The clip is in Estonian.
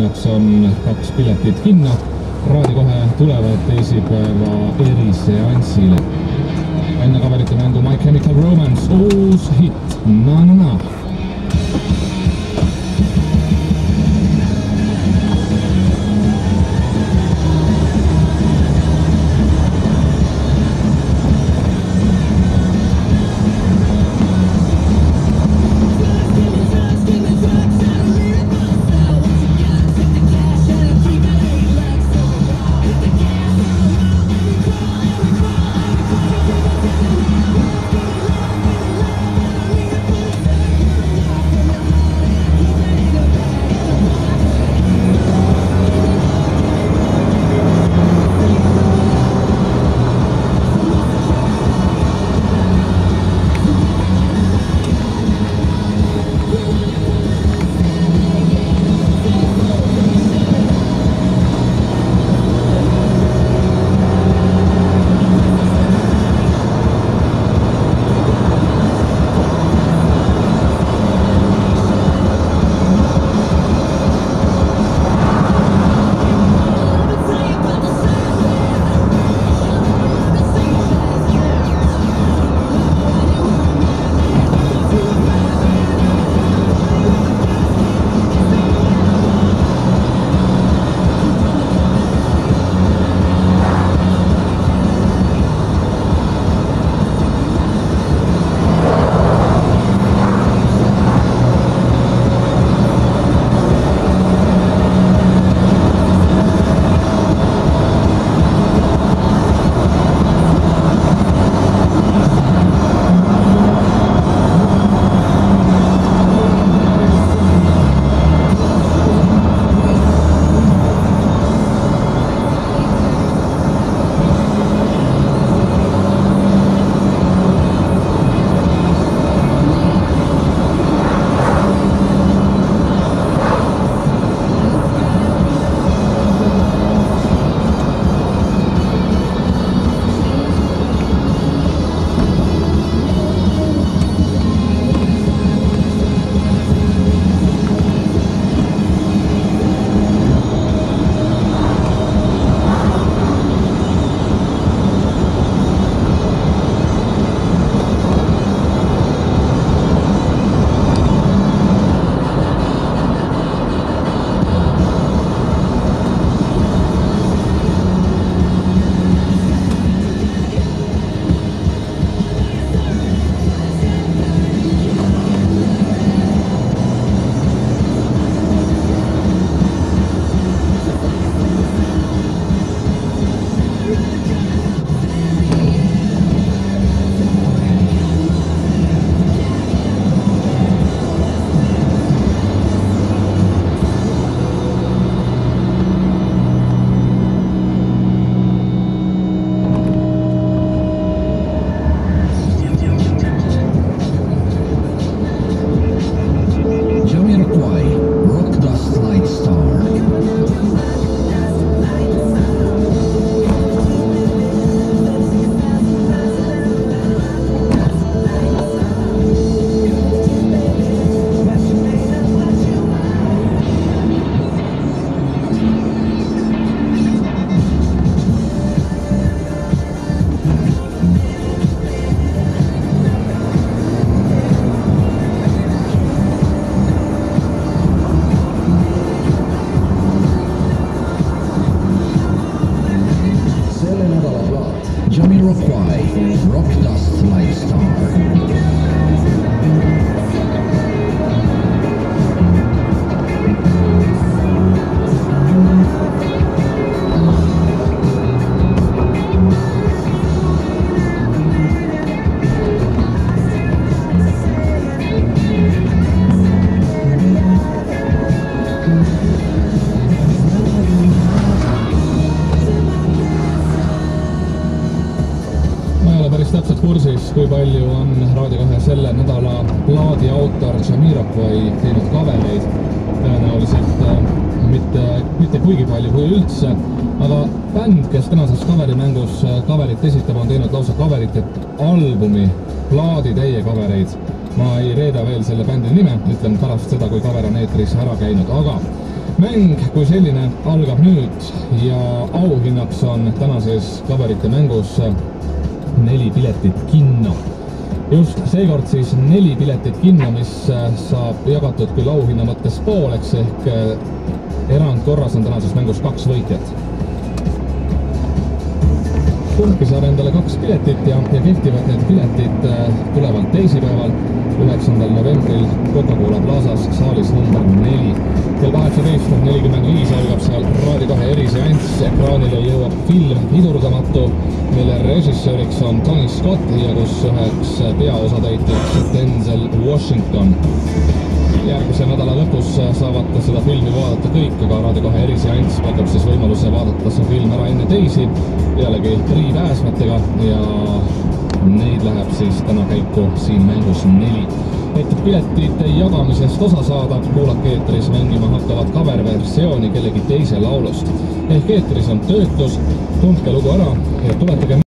auhinnaks on 2 piletit kinno. Raadi kohe tulevad teisipäeva eriseansile. Enne kaverite mängu My Chemical Romance, uus hit Na Na Na. kursis, kui palju on Raadio 2 selle nädala plaadi autor Jamiroquai teinud kavereid. Tõenäoliselt mitte kuigi palju kui üldse, aga bänd, kes tänases kaverimängus kaverit esitab, on teinud lausa kaverite albumi, plaaditäie kavereid. Ma ei reeda veel selle bändi nime, ütlen pärast seda, kui kaver on eetris ära käinud, aga mäng kui selline algab nüüd ja auhinnaks on tänases klaverite mängus 4 piletit kinno. Just seekord siis 4 piletit kinno, mis saab jagatud küll auhinna mõttes pooleks ehk erandkorras on tänases mängus 2 võitjat. Kumbki saab endale 2 piletit ja kehtivad need piletid tulevalt teisipäeval 9. novembril Coca-Cola Plazas saalis number 4. Kell 18.45 algab seal Raadio 2 eriseanss. Ekraanile jõuab film Pidurdamatu, mille režissööriks on Tony Scott ja kus üheks peaosatäitjaks Denzel Washington. Järgmise nädala lõpus saavad seda filmi vaadata kõik, aga Raadio 2 eriseanss pakub siis võimaluse vaadata see film ära enne teisi, pealegi priipääsmetega ja neid läheb siis täna käiku siin mängus 4. Et piletite jagamisest osa saada, kuulake eetris mängima hakkavat cover-versiooni kellegi teise laulust. Ehk eetris on töötus, tundke lugu ära ja tuletage